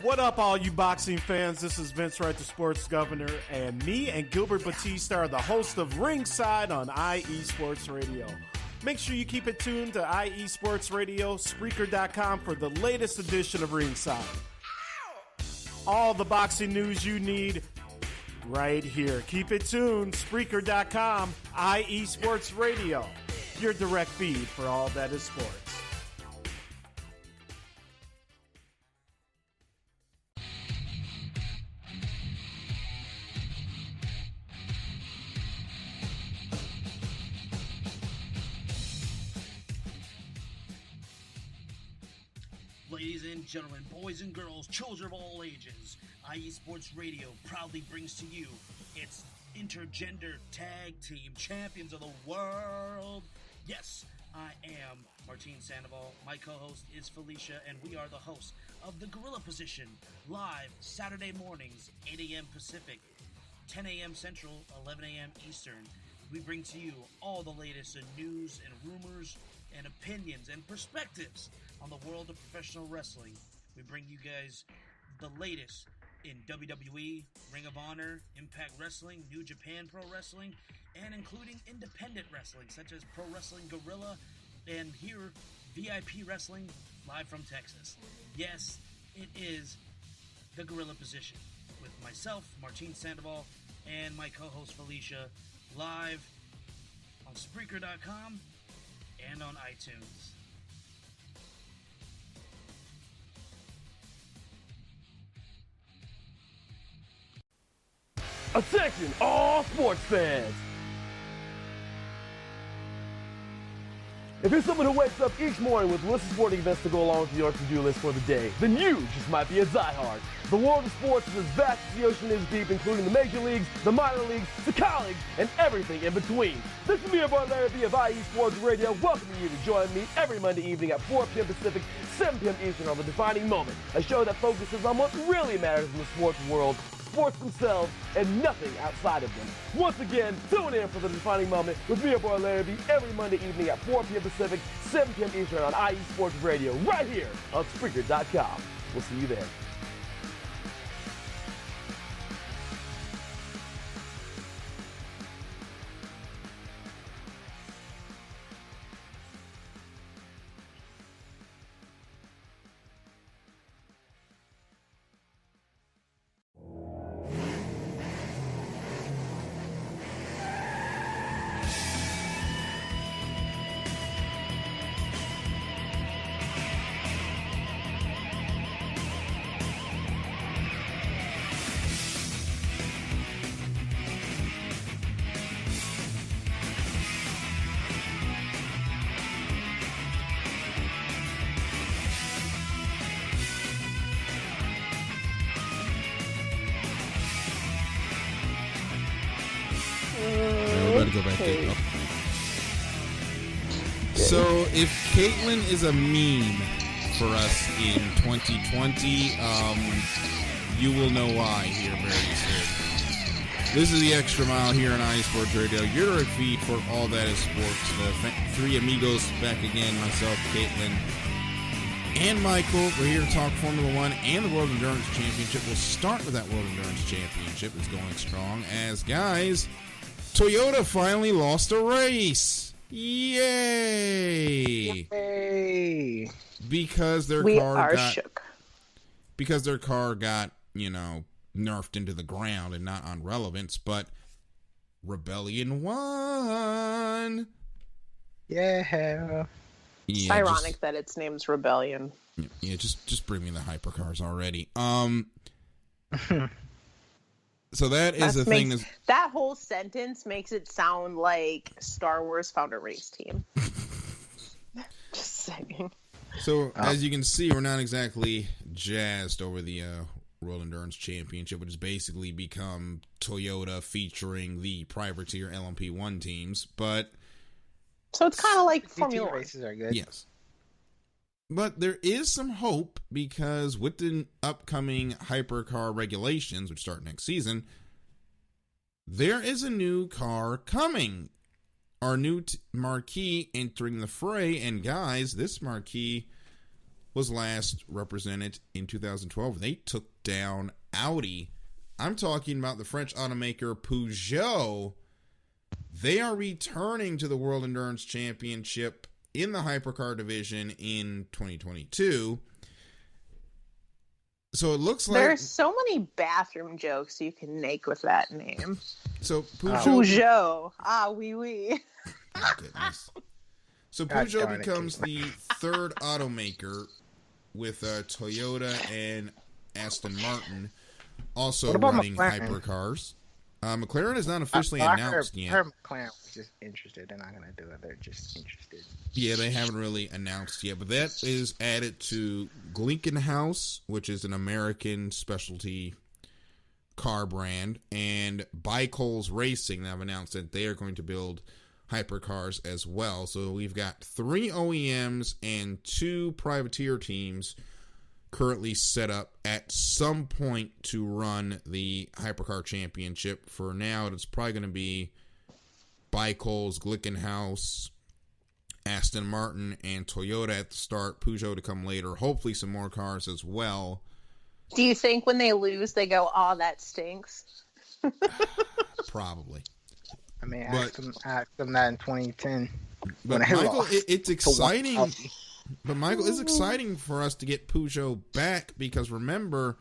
[SPEAKER 5] What up, all you boxing fans? This is Vince Wright, the sports governor, and me and Gilbert Batista are the host of Ringside on IE Sports Radio. Make sure you keep it tuned to IE Sports Radio, Spreaker.com for the latest edition of Ringside. All the boxing news you need right here. Keep it tuned, Spreaker.com, IE Sports Radio, your direct feed for all that is sports.
[SPEAKER 6] Ladies and gentlemen, boys and girls, children of all ages, IE Sports Radio proudly brings to you its intergender tag team champions of the world. Yes, I am Martin Sandoval. My co-host is Felicia, and we are the hosts of The Gorilla Position, live Saturday mornings, 8 a.m. Pacific, 10 a.m. Central, 11 a.m. Eastern. We bring to you all the latest in news and rumors and opinions and perspectives on the world of professional wrestling. We bring you guys the latest in WWE, Ring of Honor, Impact Wrestling, New Japan Pro Wrestling, and including independent wrestling such as Pro Wrestling Guerrilla and here VIP Wrestling live from Texas. Yes, it is the Gorilla Position with myself, Martin Sandoval, and my co-host Felicia, live on Spreaker.com and on iTunes.
[SPEAKER 7] Attention, all sports fans! If you're someone who wakes up each morning with lists of sporting events to go along with your to-do list for the day, then you just might be a diehard. The world of sports is as vast as the ocean is deep, including the major leagues, the minor leagues, the college, and everything in between. This is me, your brother Larry B of IE Sports Radio, welcoming you to join me every Monday evening at 4 p.m. Pacific, 7 p.m. Eastern on The Defining Moment, a show that focuses on what really matters in the sports world sports themselves and nothing outside of them. Once again, tune in for the defining moment with me, your boy Larry B, every Monday evening at 4 p.m. Pacific, 7 p.m. Eastern on IE Sports Radio, right here on Spreaker.com. We'll see you there.
[SPEAKER 1] Everybody go back there. So if Caitlyn is a meme for us in 2020, you will know why here very soon. This is the Extra Mile here on IE Sports Radio, your direct feed for all that is sports. The three amigos back again, myself, Caitlyn, and Michael. We're here to talk Formula One and the World Endurance Championship. We'll start with that World Endurance Championship. It's going strong as, guys, Toyota finally lost a race. Yay!
[SPEAKER 3] Yay!
[SPEAKER 1] Because their car got, nerfed into the ground and not on relevance, but Rebellion won.
[SPEAKER 3] Yeah.
[SPEAKER 2] It's ironic that its name's Rebellion.
[SPEAKER 1] Yeah, just bring me the hypercars already. So that is the thing.
[SPEAKER 2] That whole sentence makes it sound like Star Wars found a race team. Just saying.
[SPEAKER 1] So as you can see, we're not exactly jazzed over the World Endurance Championship, which has basically become Toyota featuring the privateer LMP1 teams. But
[SPEAKER 2] so it's kind of like
[SPEAKER 3] Formula
[SPEAKER 2] One.
[SPEAKER 3] Races are good.
[SPEAKER 1] Yes. But there is some hope because with the upcoming hypercar regulations, which start next season, there is a new car coming. Our new marquee entering the fray. And guys, this marquee was last represented in 2012. They took down Audi. I'm talking about the French automaker Peugeot. They are returning to the World Endurance Championship in the hypercar division in 2022. So it looks like
[SPEAKER 2] there's so many bathroom jokes you can make with that name.
[SPEAKER 1] So
[SPEAKER 2] Peugeot. Oui, oui.
[SPEAKER 1] Oh, goodness. So Peugeot becomes the third automaker with Toyota and Aston Martin also running hypercars. McLaren is not officially announced yet.
[SPEAKER 3] I heard McLaren was just interested. They're not going to do it. They're just interested.
[SPEAKER 1] Yeah, they haven't really announced yet. But that is added to Glickenhaus, which is an American specialty car brand, and Bicoles Racing. Now have announced that they are going to build hypercars as well. So we've got 3 OEMs and 2 privateer teams currently set up at some point to run the hypercar championship. For now, it's probably going to be Bicoles, Glickenhaus, Aston Martin, and Toyota at the start, Peugeot to come later, hopefully some more cars as well.
[SPEAKER 2] Do you think when they lose, they go, "Oh, that stinks"?
[SPEAKER 1] Probably.
[SPEAKER 3] I mean, ask them that in 2010.
[SPEAKER 1] But Michael, it's exciting. But Michael, it's exciting for us to get Peugeot back because remember,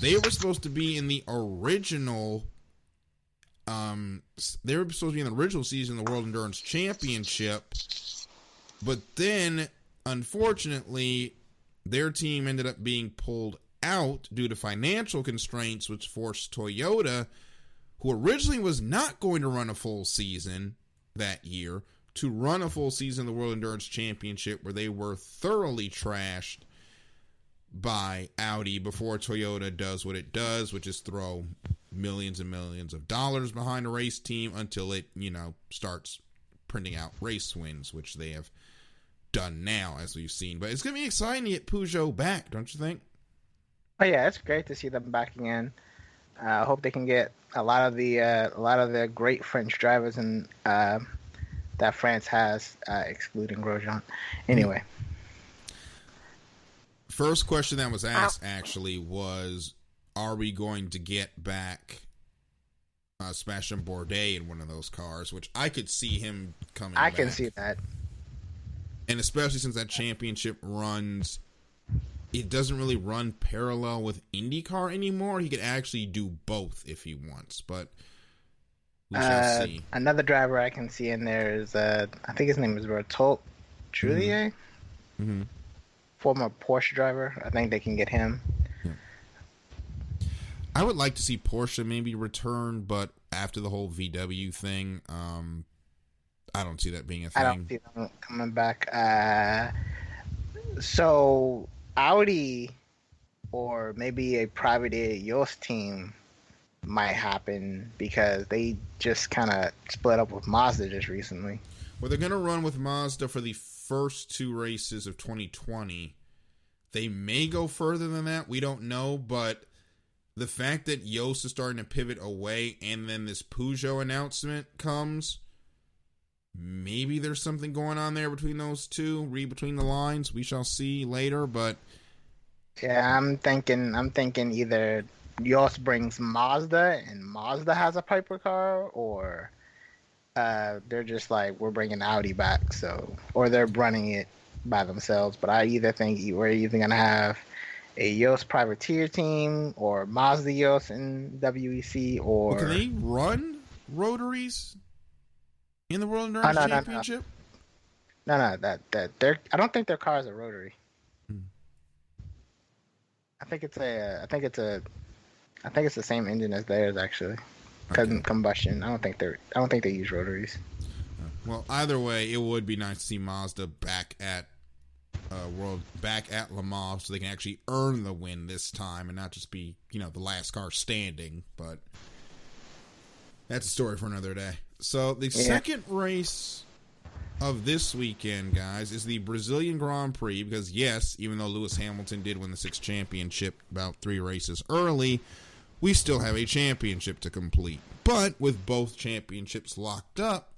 [SPEAKER 1] they were supposed to be in the original. They were supposed to be in the original season of the World Endurance Championship, but then, unfortunately, their team ended up being pulled out due to financial constraints, which forced Toyota, who originally was not going to run a full season that year, to run a full season of the World Endurance Championship, where they were thoroughly trashed by Audi before Toyota does what it does, which is throw millions and millions of dollars behind a race team until it, starts printing out race wins, which they have done now, as we've seen. But it's going to be exciting to get Peugeot back, don't you think?
[SPEAKER 3] Oh, yeah, it's great to see them backing in. I hope they can get a lot of the great French drivers and that France has, excluding Grosjean. Anyway,
[SPEAKER 1] first question that was asked actually was, are we going to get back Sebastian Bourdais in one of those cars? Which I could see him coming back.
[SPEAKER 3] I can see that.
[SPEAKER 1] And especially since that championship runs, it doesn't really run parallel with IndyCar anymore. He could actually do both if he wants, but we shall see.
[SPEAKER 3] Another driver I can see in there is, I think his name is Bertolt Trulier, former Porsche driver. I think they can get him.
[SPEAKER 1] Yeah. I would like to see Porsche maybe return, but after the whole VW thing, I don't see that being a thing.
[SPEAKER 3] I don't see them coming back. So Audi or maybe a private Yost team might happen because they just kind of split up with Mazda just recently.
[SPEAKER 1] Well, they're going to run with Mazda for the first 2 races of 2020. They may go further than that. We don't know, but the fact that Yost is starting to pivot away and then this Peugeot announcement comes, maybe there's something going on there between those two. Read between the lines. We shall see later, but
[SPEAKER 3] yeah, I'm thinking either Yost brings Mazda and Mazda has a Piper car, or they're just like, we're bringing Audi back, or they're running it by themselves. But I either think we're either going to have a Yost privateer team or Mazda Yost in WEC, or...
[SPEAKER 1] Well, can they run rotaries in the World Endurance Championship?
[SPEAKER 3] No, that they're. I don't think their cars are rotary. I think it's the same engine as theirs actually. Combustion. I don't think they use rotaries.
[SPEAKER 1] Well, either way, it would be nice to see Mazda back at Le Mans, so they can actually earn the win this time and not just be, the last car standing. But that's a story for another day. So the second race of this weekend, guys, is the Brazilian Grand Prix, because yes, even though Lewis Hamilton did win the 6th championship about 3 races early, we still have a championship to complete. But with both championships locked up,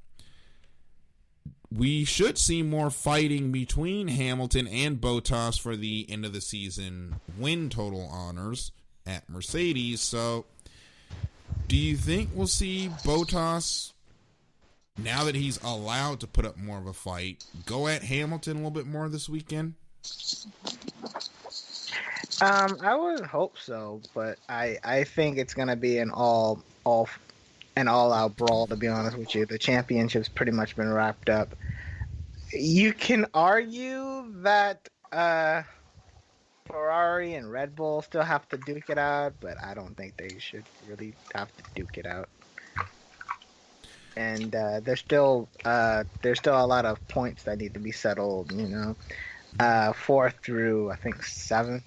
[SPEAKER 1] we should see more fighting between Hamilton and Bottas for the end of the season win total honors at Mercedes. So do you think we'll see Bottas, now that he's allowed to put up more of a fight, go at Hamilton a little bit more this weekend?
[SPEAKER 3] I would hope so, but I think it's going to be an all-out brawl, to be honest with you. The championship's pretty much been wrapped up. You can argue that Ferrari and Red Bull still have to duke it out, but I don't think they should really have to duke it out. And there's still a lot of points that need to be settled, 4th through I think 7th.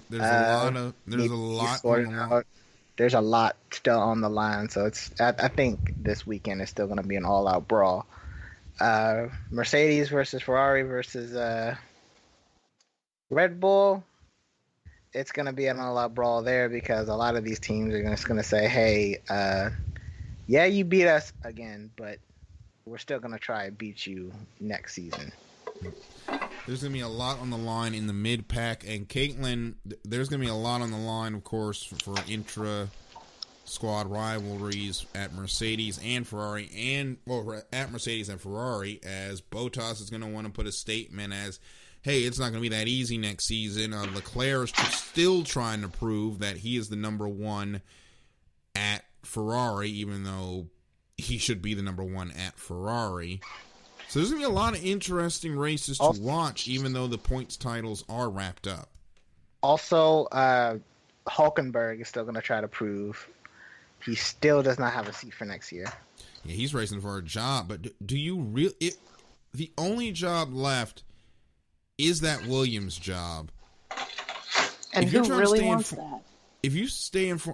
[SPEAKER 1] There's a lot.
[SPEAKER 3] There's a lot still on the line, so I think this weekend is still going to be an all-out brawl. Mercedes versus Ferrari versus Red Bull. It's going to be an all-out brawl there because a lot of these teams are just going to say, "Hey, yeah, you beat us again, but we're still going to try and beat you next season."
[SPEAKER 1] There's going to be a lot on the line in the mid-pack. And Caitlin, there's going to be a lot on the line, of course, for intra-squad rivalries at Mercedes and Ferrari, at Mercedes and Ferrari, as Bottas is going to want to put a statement as, hey, it's not going to be that easy next season. Leclerc is still trying to prove that he is the number 1 at Ferrari, even though he should be the number 1 at Ferrari. So there's going to be a lot of interesting races to watch, even though the points titles are wrapped up.
[SPEAKER 3] Also, Hulkenberg is still going to try to prove he still does not have a seat for next year.
[SPEAKER 1] Yeah, he's racing for a job, but do you really? The only job left is that Williams job.
[SPEAKER 2] And who really wants that?
[SPEAKER 1] If you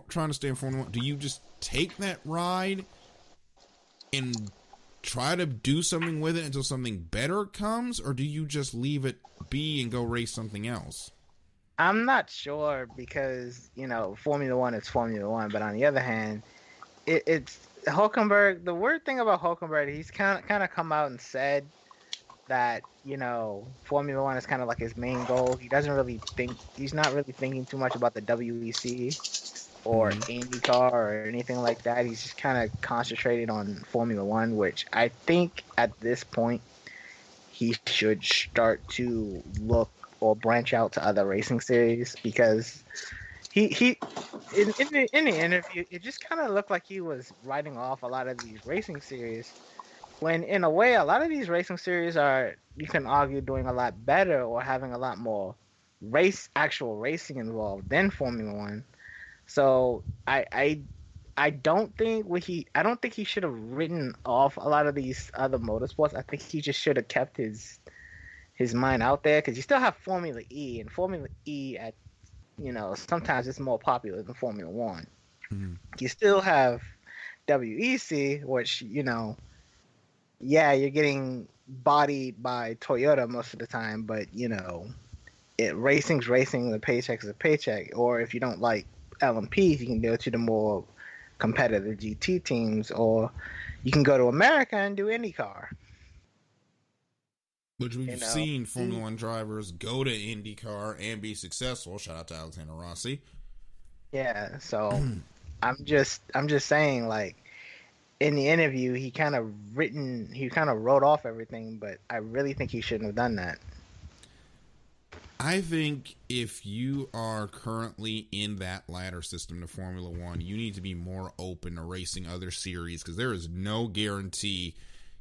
[SPEAKER 1] trying to stay in Formula 1, do you just take that ride and try to do something with it until something better comes, or do you just leave it be and go race something else?
[SPEAKER 3] I'm not sure because, Formula One is Formula One, but on the other hand, it's Hulkenberg. The weird thing about Hulkenberg, he's kind of come out and said that, Formula One is kind of like his main goal. He's not really thinking too much about the WEC or IndyCar or anything like that. He's just kind of concentrated on Formula One, which I think at this point he should start to look or branch out to other racing series, because he in the interview, it just kind of looked like he was writing off a lot of these racing series, when in a way a lot of these racing series are, you can argue, doing a lot better or having a lot more actual racing involved than Formula One. So I don't think he should have written off a lot of these other motorsports. I think he just should have kept his mind out there, because you still have Formula E, and Formula E sometimes it's more popular than Formula One. You still have WEC, which, you're getting bodied by Toyota most of the time, but racing's racing, the paycheck's a paycheck. Or if you don't like LMPs, you can go to the more competitive GT teams, or you can go to America and do IndyCar.
[SPEAKER 1] Which we've seen Formula One drivers go to IndyCar and be successful. Shout out to Alexander Rossi.
[SPEAKER 3] Yeah, so I'm just saying, like, in the interview, he kind of wrote off everything, but I really think he shouldn't have done that.
[SPEAKER 1] I think if you are currently in that ladder system to Formula One, you need to be more open to racing other series, because there is no guarantee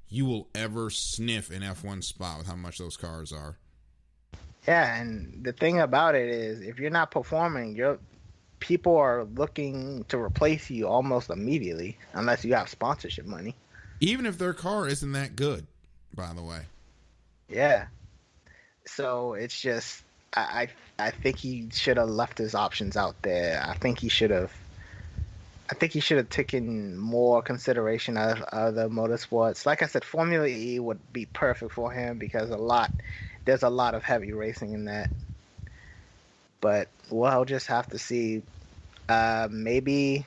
[SPEAKER 1] you will ever sniff an F1 spot with how much those cars are.
[SPEAKER 3] Yeah, and the thing about it is, if you're not performing, people are looking to replace you almost immediately, unless you have sponsorship money.
[SPEAKER 1] Even if their car isn't that good, by the way.
[SPEAKER 3] Yeah. So it's just, I think he should have left his options out there. I think he should have taken more consideration of other motorsports. Like I said, Formula E would be perfect for him, because there's a lot of heavy racing in that. But we'll just have to see. Maybe,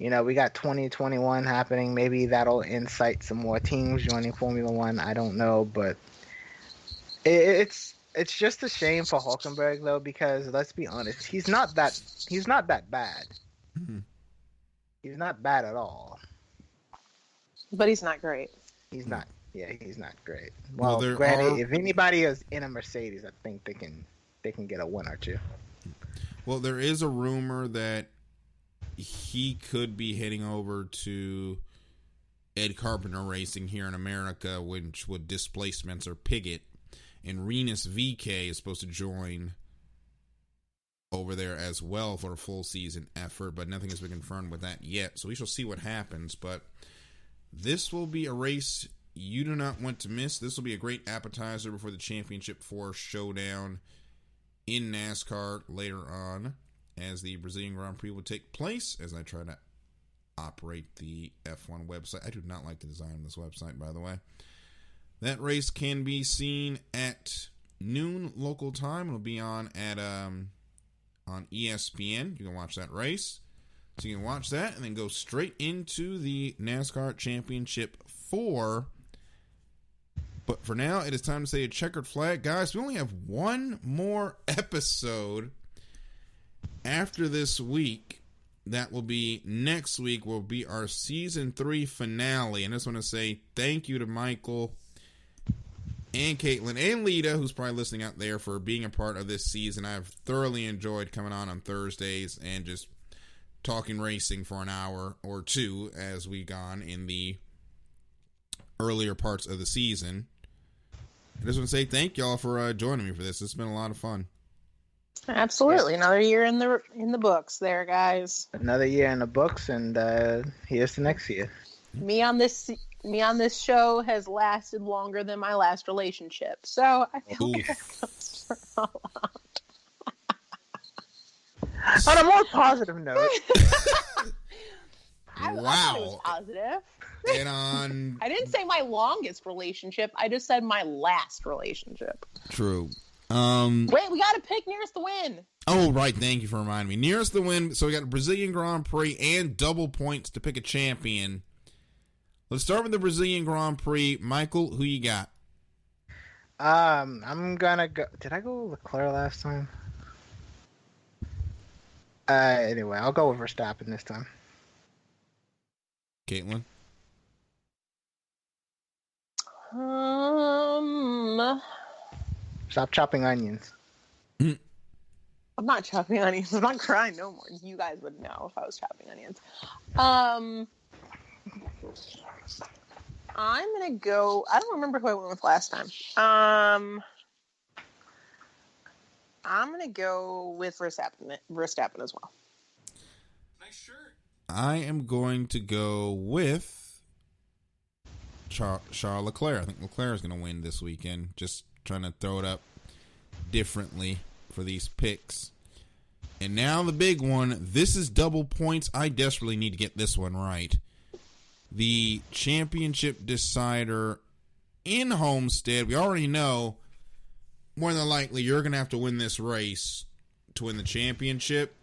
[SPEAKER 3] we got 2021 happening. Maybe that'll incite some more teams joining Formula One. I don't know, but it's just a shame for Hulkenberg, though, because let's be honest, he's not that bad.
[SPEAKER 1] Mm-hmm.
[SPEAKER 3] He's not bad at all.
[SPEAKER 2] But he's not great.
[SPEAKER 3] He's not. Yeah, he's not great. Well, if anybody is in a Mercedes, I think they can get a win or two.
[SPEAKER 1] Well, there is a rumor that he could be heading over to Ed Carpenter Racing here in America, which would displace Spencer Pigot. And Renus VK is supposed to join over there as well for a full season effort, but nothing has been confirmed with that yet. So we shall see what happens. But this will be a race you do not want to miss. This will be a great appetizer before the Championship 4 showdown in NASCAR later on, as the Brazilian Grand Prix will take place, as I try to operate the F1 website. I do not like the design of this website, by the way. That race can be seen at noon local time. It'll be on ESPN. You can watch that race. So you can watch that and then go straight into the NASCAR Championship 4. But for now, it is time to say a checkered flag. Guys, we only have one more episode after this week. That will be next week, will be our Season 3 finale. And I just want to say thank you to Michael and Caitlin and Lita, who's probably listening out there, for being a part of this season. I've thoroughly enjoyed coming on Thursdays and just talking racing for an hour or two as we gone in the earlier parts of the season. I just want to say thank y'all for joining me for this. It's been a lot of fun.
[SPEAKER 2] Absolutely. Another year in the books there, guys.
[SPEAKER 3] Another year in the books, and here's the next year.
[SPEAKER 2] Me on this show has lasted longer than my last relationship, so I feel like that comes for a lot.
[SPEAKER 3] On a more positive note.
[SPEAKER 2] I thought it was positive.
[SPEAKER 1] And
[SPEAKER 2] I didn't say my longest relationship. I just said my last relationship.
[SPEAKER 1] True.
[SPEAKER 2] Wait, we got to pick nearest the win.
[SPEAKER 1] Oh, right. Thank you for reminding me. Nearest the win. So we got a Brazilian Grand Prix and double points to pick a champion. Let's start with the Brazilian Grand Prix. Michael, who you got?
[SPEAKER 3] I'm gonna go. Did I go Leclerc last time? Anyway, I'll go with Verstappen this time.
[SPEAKER 1] Caitlin?
[SPEAKER 3] Stop chopping onions.
[SPEAKER 2] I'm not chopping onions. I'm not crying no more. You guys would know if I was chopping onions. I'm gonna go. I don't remember who I went with last time. I'm gonna go with Verstappen as well.
[SPEAKER 1] Nice shirt. I am going to go with Charles Leclerc. I think Leclerc is going to win this weekend. Just trying to throw it up differently for these picks. And now the big one. This is double points. I desperately need to get this one right. The championship decider in Homestead. We already know more than likely you're going to have to win this race to win the championship.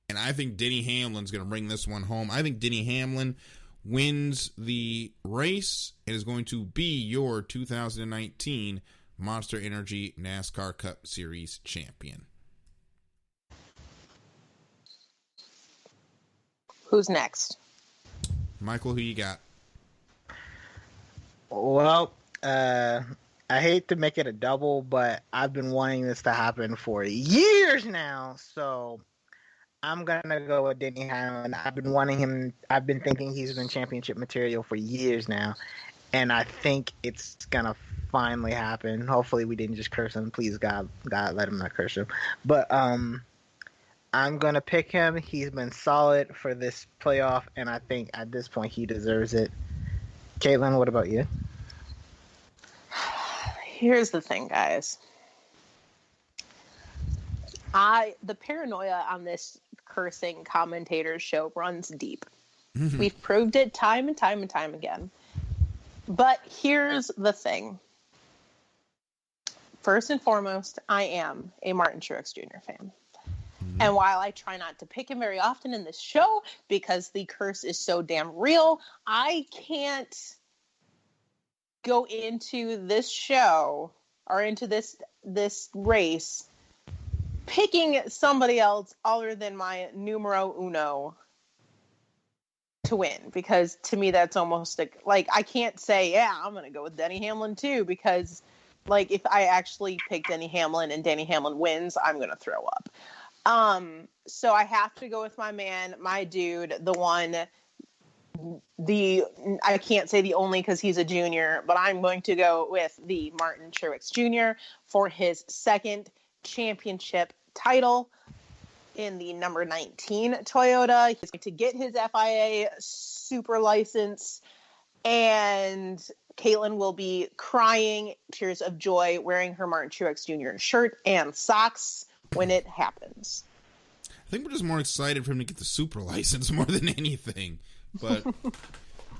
[SPEAKER 1] And I think Denny Hamlin's going to bring this one home. I think Denny Hamlin wins the race and is going to be your 2019 Monster Energy NASCAR Cup Series champion.
[SPEAKER 2] Who's next?
[SPEAKER 1] Michael, who you got?
[SPEAKER 3] Well, I hate to make it a double, but I've been wanting this to happen for years now, so I'm gonna go with Denny Hamlin. I've been thinking he's been championship material for years now, and I think it's gonna finally happen. Hopefully we didn't just curse him. Please God, let him not curse him. But I'm gonna pick him. He's been solid for this playoff, and I think at this point he deserves it. Caitlin, what about you?
[SPEAKER 2] Here's the thing, guys. The paranoia on this cursing commentator's show runs deep. We've proved it time and time and time again. But here's the thing. First and foremost, I am a Martin Truex Jr. fan. And while I try not to pick him very often in this show because the curse is so damn real, I can't go into this show or into this race picking somebody else other than my numero uno to win, because to me that's almost like I can't say, yeah, I'm going to go with Denny Hamlin too, because like if I actually pick Denny Hamlin and Denny Hamlin wins, I'm going to throw up. So I have to go with my man, my dude, the one, I can't say the only because he's a junior, but I'm going to go with the Martin Truex Jr. for his second championship title in the number 19 Toyota. He's going to get his FIA super license, and Caitlin will be crying tears of joy wearing her Martin Truex Jr. shirt and socks when it happens.
[SPEAKER 1] I think we're just more excited for him to get the super license more than anything. But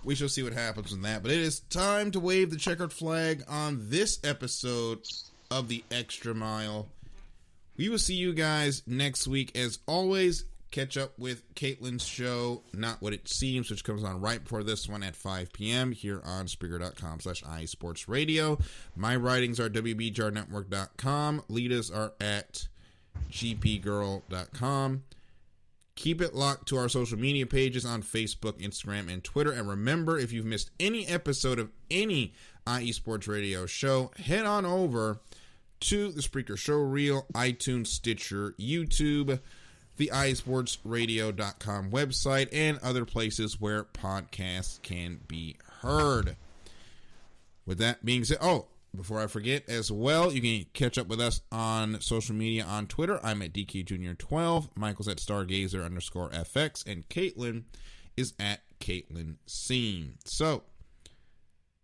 [SPEAKER 1] we shall see what happens with that. But it is time to wave the checkered flag on this episode of the Extra Mile. We will see you guys next week. As always, catch up with Caitlin's show, Not What It Seems, which comes on right before this one at 5 p.m. here on Spreaker.com/iSportsRadio. My writings are WBGRNetwork.com. Leaders are at GPGirl.com. Keep it locked to our social media pages on Facebook, Instagram, and Twitter. And remember, if you've missed any episode of any IE Sports Radio show, head on over to the Spreaker Show Reel, iTunes, Stitcher, YouTube, the iSportsRadio.com website, and other places where podcasts can be heard. With that being said, before I forget as well, you can catch up with us on social media on Twitter. I'm at DKJunior12. Michael's at Stargazer_FX. And Caitlin is at Caitlin Scene. So,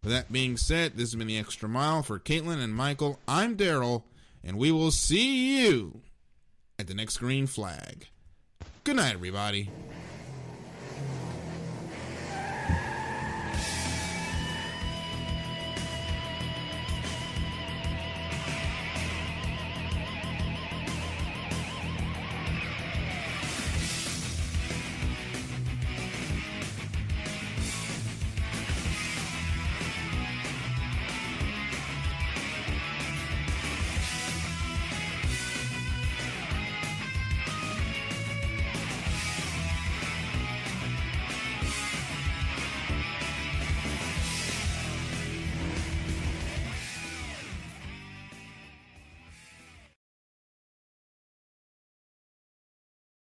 [SPEAKER 1] with that being said, this has been the Extra Mile. For Caitlin and Michael, I'm Daryl. And we will see you at the next green flag. Good night, everybody.